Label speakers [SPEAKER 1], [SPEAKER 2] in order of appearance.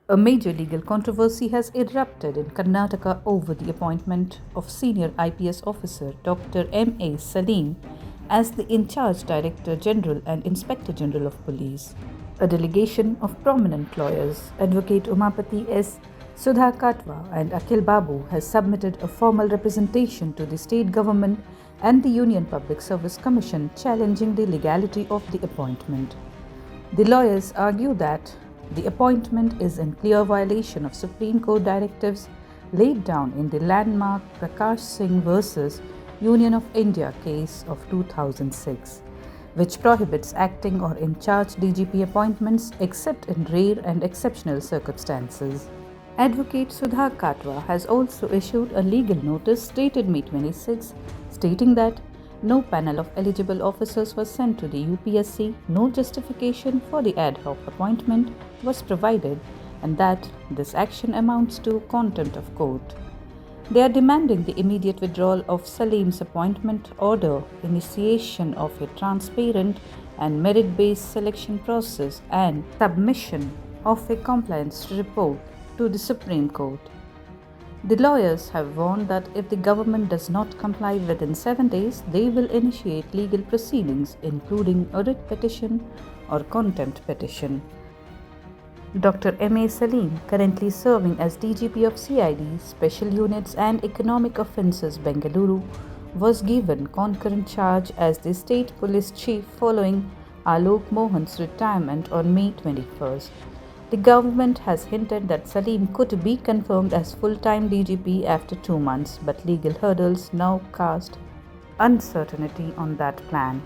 [SPEAKER 1] A major legal controversy has erupted in Karnataka over the appointment of senior IPS officer Dr M.A. Saleem as the in-charge Director General and Inspector General of Police. A delegation of prominent lawyers, Advocate Umapathi S, Sudha Katwa and Akhil Babu has submitted a formal representation to the state government and the Union Public Service Commission challenging the legality of the appointment. The lawyers argue that the appointment is in clear violation of Supreme Court directives laid down in the landmark Prakash Singh versus Union of India case of 2006, which prohibits acting or in-charge DGP appointments except in rare and exceptional circumstances. Advocate Sudha Katwa has also issued a legal notice dated May 26, stating that no panel of eligible officers was sent to the UPSC, no justification for the ad hoc appointment was provided, and that this action amounts to contempt of court. They are demanding the immediate withdrawal of Saleem's appointment order, initiation of a transparent and merit-based selection process, and submission of a compliance report to the Supreme Court. The lawyers have warned that if the government does not comply within 7 days, they will initiate legal proceedings, including a writ petition or contempt petition. Dr M.A. Saleem, currently serving as DGP of CID, Special Units and Economic Offences Bengaluru, was given concurrent charge as the State Police Chief following Alok Mohan's retirement on May 21st. The government has hinted that Saleem could be confirmed as full-time DGP after 2 months, but legal hurdles now cast uncertainty on that plan.